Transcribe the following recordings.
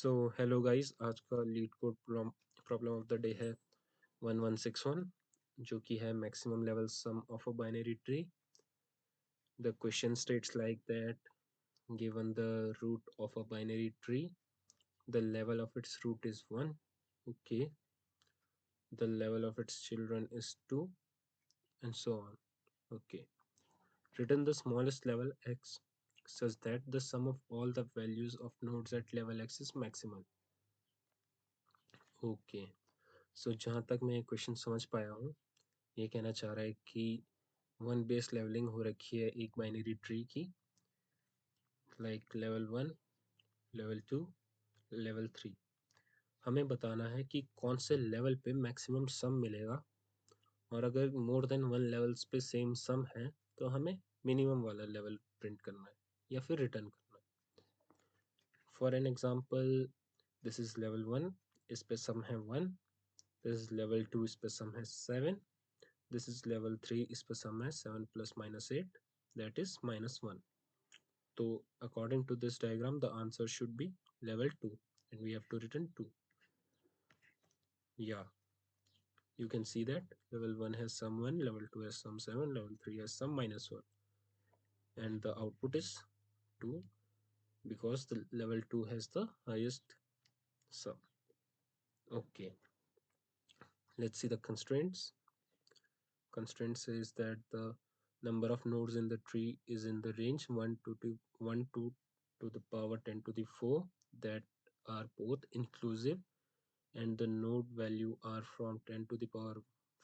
So hello guys, आज का LeetCode problem of the day है 1161, जो कि है maximum level sum of a binary tree. The question states like that given the root of a binary tree, the level of its root is 1. Okay, the level of its children is 2, and so on. Okay, return the smallest level x such that the sum of all the values of nodes at level x is maximal. Okay, सो जहाँ तक मैं question समझ पाया हूँ, ये कहना चाह रहा है कि वन बेस लेवलिंग हो रखी है एक बाइनरी ट्री की, लाइक लेवल 1, लेवल 2, लेवल 3. हमें बताना है कि कौन से लेवल पे मैक्सिमम सम मिलेगा, और अगर मोर देन वन लेवल्स पे सेम सम है तो हमें मिनिमम वाला लेवल प्रिंट करना है या फिर रिटर्न करना है. For an example, this is level 1, इस पे सम है 1. दिस इज लेवल 2, इस पे सम है 7. This is level 3, इस पर सम है 7 plus minus 8, that is -1. So according to this diagram, the answer should be level 2, and we have to return 2. Yeah, you can see that level 1 has sum 1, level 2 has sum 7, level 3 has sum -1, and the output is 2 because the level 2 has the highest sum. Okay, let's see the constraints. Constraint says that the number of nodes in the tree is in the range 1 to the power 10 to the 4 that are both inclusive, and the node value are from 10 to the power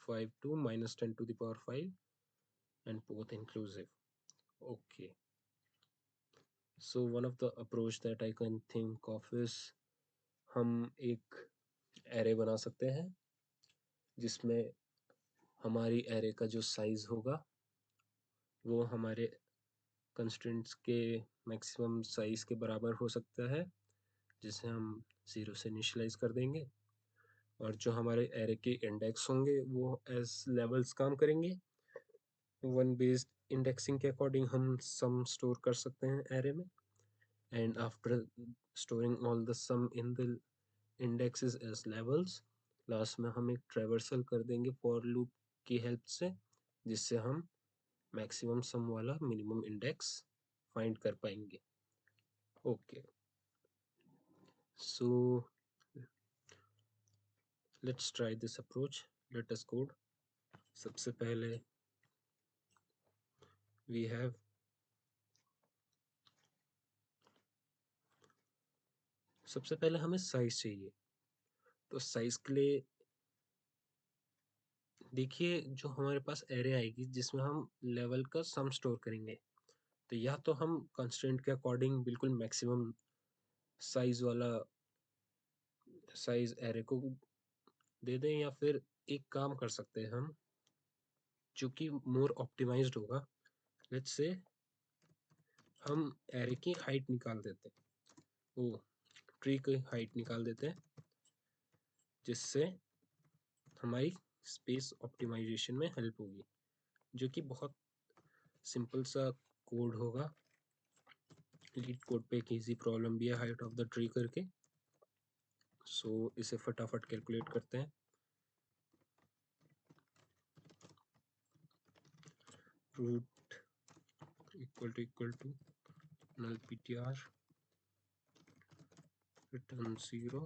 5 to -10 to the power 5, and both inclusive. Okay, so one of the approach that I can think of is हम एक array बना सकते हैं जिसमें हमारी array का जो size होगा वो हमारे कंस्ट्रेंट्स के मैक्सिमम साइज के बराबर हो सकता है, जिसे हम 0 से इनिशियलाइज कर देंगे, और जो हमारे एरे के इंडेक्स होंगे वो एज लेवल्स काम करेंगे. वन बेस्ड इंडेक्सिंग के अकॉर्डिंग हम सम स्टोर कर सकते हैं एरे में, and after storing all the sum in the indexes as levels, last में हम एक ट्रैवर्सल कर देंगे फॉर लूप की हेल्प से, जिससे हम मैक्सिमम सम वाला मिनिमम इंडेक्स फाइंड कर पाएंगे. Okay, so let's try this approach. Let us code. सबसे पहले we have सबसे पहले हमें साइज चाहिए. तो साइज के लिए देखिए, जो हमारे पास एरे आएगी जिसमें हम लेवल का सम स्टोर करेंगे, तो या तो हम कंस्ट्रेंट के अकॉर्डिंग बिल्कुल मैक्सिमम साइज वाला साइज एरे को दे दें, या फिर एक काम कर सकते हैं हम जो कि मोर ऑप्टिमाइज्ड होगा. लेट्स से हम एरे की हाइट निकाल देते हैं, वो ट्री की हाइट निकाल देते हैं, जिससे हमारी स्पेस ऑप्टिमाइजेशन में हेल्प होगी, जो कि बहुत सिंपल सा कोड होगा. लीड कोड पे एक इजी प्रॉब्लम भी है हाइट ऑफ द ट्री करके. सो इसे फटाफट कैलकुलेट करते हैं. Root equal to null ptr return 0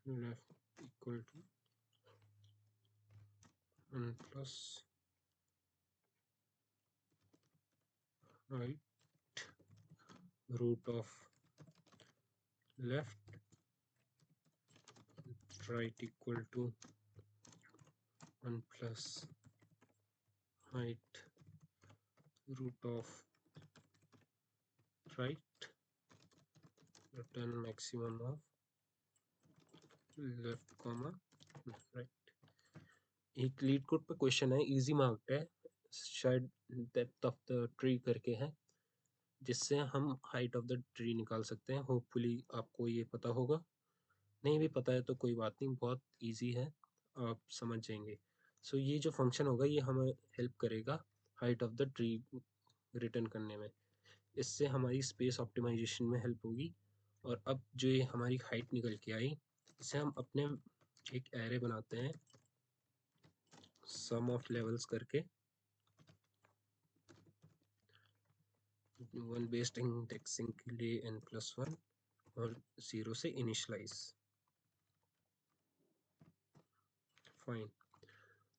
left equal to 1 plus height root of left right equal to 1 plus height root of right, return maximum of left comma right. एक leet code पे question है, easy marked है, शायद depth of the tree करके है, जिससे हम height of the tree निकाल सकते हैं. होपफुली आपको ये पता होगा. नहीं भी पता है तो कोई बात नहीं, बहुत इजी है, आप समझ जाएंगे. सो ये जो फंक्शन होगा ये हमें हेल्प करेगा height of the tree return करने में. इससे हमारी स्पेस ऑप्टिमाइजेशन में हेल्प होगी। और अब जो ये हमारी हाइट निकल के आई, इसे हम अपने एक एरे बनाते हैं सम ऑफ लेवल्स करके, वन बेस्ड इंडेक्सिंग के लिए n+1 और 0 से इनिशलाइज। फाइन।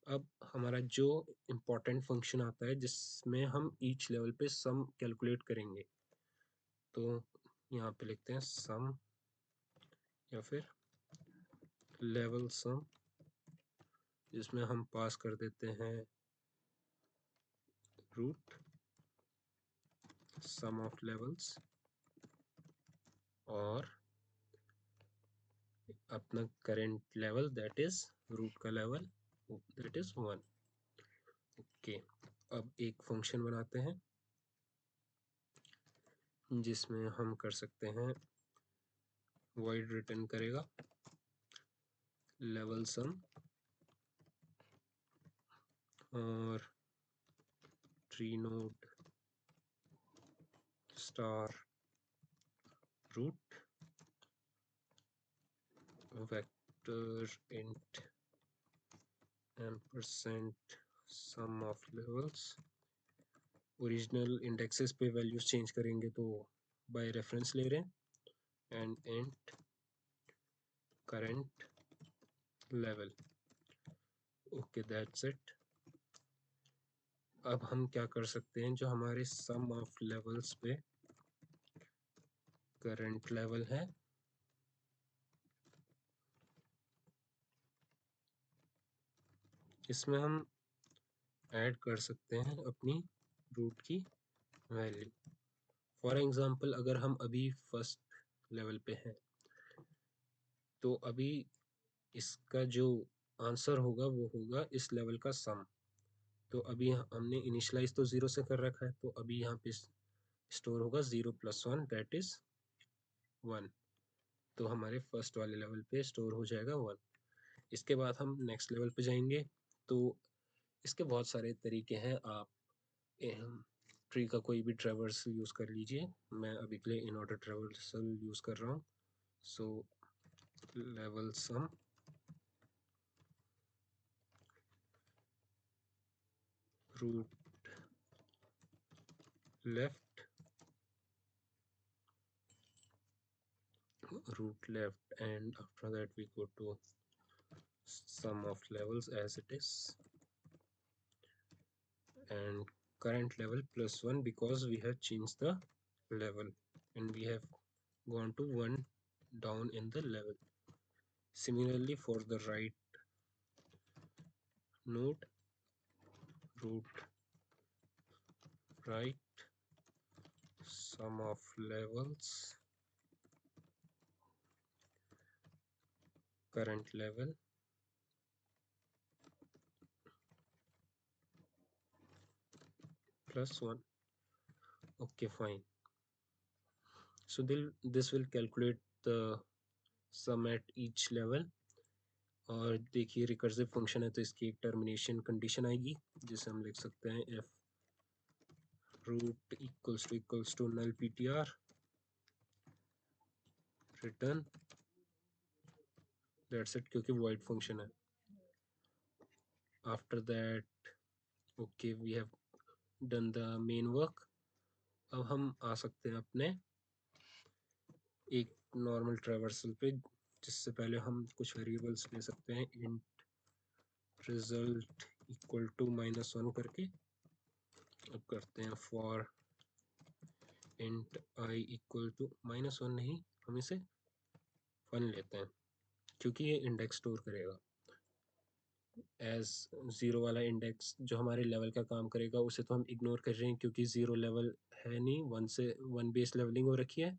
अब हमारा जो इम्पोर्टेंट फंक्शन आता है जिसमें हम ईच लेवल पे सम कैलकुलेट करेंगे, तो यहाँ पे लिखते हैं सम या फिर लेवल सम, जिसमें हम पास कर देते हैं रूट सम ऑफ लेवल्स और अपना current level that is root का लेवल दैट इज 1। ओके, अब एक फंक्शन बनाते हैं जिसमें हम कर सकते हैं void रिटर्न करेगा लेवल सम और tree node star root vector int ampersand sum of levels. Original indexes पे वैल्यूज चेंज करेंगे तो बाय रेफरेंस ले रहे हैं, and int current level. Okay, that's it. अब हम क्या कर सकते हैं, जो हमारे सम ऑफ लेवल्स पे करंट लेवल है, इसमें हम ऐड कर सकते हैं अपनी रूट की वैल्यू। फॉर एग्जांपल, अगर हम अभी फर्स्ट लेवल पे हैं तो अभी इसका जो आंसर होगा वो होगा इस लेवल का सम। तो अभी हमने इनिशलाइज तो 0 से कर रखा है, तो अभी यहाँ पे स्टोर होगा 0+1 दैट इज 1। तो हमारे फर्स्ट वाले लेवल पे स्टोर हो जाएगा 1। इसके बाद हम नेक्स्ट लेवल पे जाएंगे। तो इसके बहुत सारे तरीके हैं, आप ट्री का कोई भी ट्रैवर्सल यूज़ कर लीजिए। मैं अभी के लिए इन ऑर्डर ट्रैवर्सल यूज़ कर रहा हूँ। So level sum root left and after that we go to sum of levels as it is, and current level +1 because we have changed the level and we have gone to 1 down in the level. Similarly for the right node, root right sum of levels current level +1. Okay, fine. So this will calculate the sum at each level. और देखिए recursive function है तो इसकी एक termination condition आएगी जिसे हम लिख सकते हैं if root equals to null ptr return, that's it, क्योंकि वॉइड फंक्शन है। After that okay we have done the main work. अब हम आ सकते हैं अपने एक नॉर्मल ट्रैवर्सल पे, जिससे पहले हम कुछ वेरिएबल्स ले सकते हैं इंट रिजल्ट इक्वल टू -1 करके। अब करते हैं for int i equal to -1 नहीं, हम इसे 1 लेते हैं क्योंकि ये इंडेक्स स्टोर करेगा। एज 0 वाला इंडेक्स जो हमारे लेवल का काम करेगा उसे तो हम इग्नोर कर रहे हैं क्योंकि 0 लेवल है नहीं, 1 से 1 बेस लेवलिंग हो रखी है।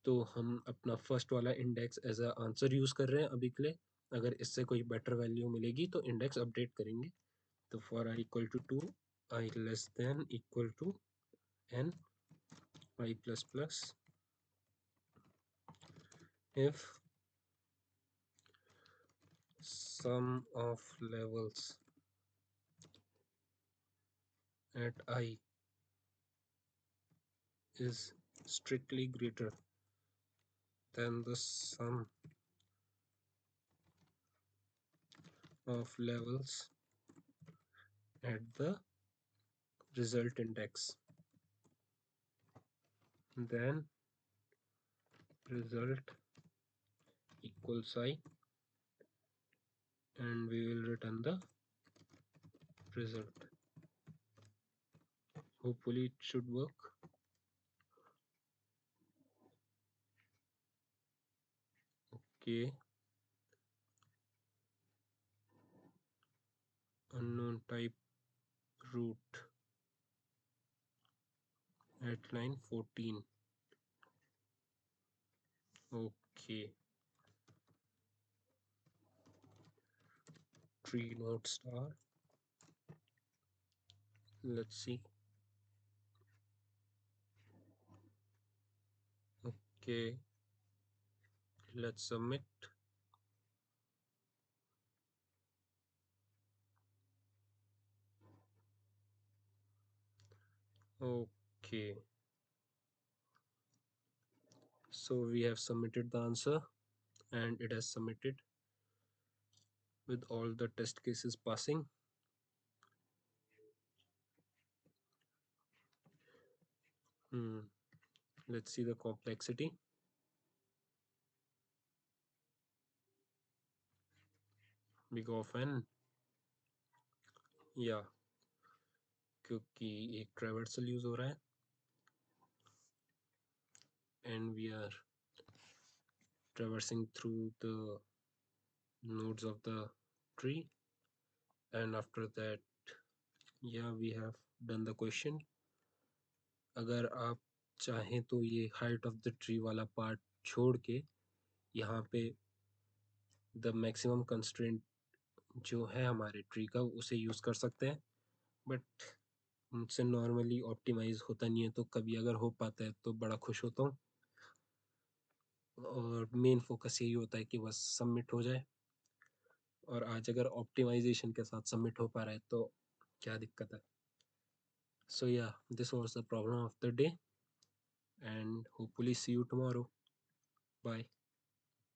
तो हम अपना फर्स्ट वाला index as a answer use कर रहे हैं अभी के लिए। अगर इससे कोई बेटर वैल्यू मिलेगी तो इंडेक्स अपडेट करेंगे। तो for i equal to 2 i less than equal to n i plus plus if sum of levels at I is strictly greater than the sum of levels at the result index, then result equals I, and we will return the result. Hopefully it should work. Okay, unknown type root at line 14. Okay, tree node star. Let's see. Okay, let's submit. Okay, so we have submitted the answer and it has submitted with all the test cases passing. Let's see the complexity. Big of n, या क्योंकि एक traversal use हो रहा है and we are traversing through the nodes of the tree, and after that yeah we have done the question. अगर आप चाहें तो ये हाइट ऑफ द ट्री वाला पार्ट छोड़ के यहाँ पे द मैक्सिमम कंस्ट्रेंट जो है हमारे ट्री का उसे यूज़ कर सकते हैं, बट मुझसे नॉर्मली ऑप्टिमाइज होता नहीं है, तो कभी अगर हो पाता है तो बड़ा खुश होता हूँ। और मेन फोकस यही होता है कि बस सबमिट हो जाए, और आज अगर ऑप्टिमाइजेशन के साथ सबमिट हो पा रहा है तो क्या दिक्कत है। सो या this was the problem of the day, and hopefully see you tomorrow. Bye.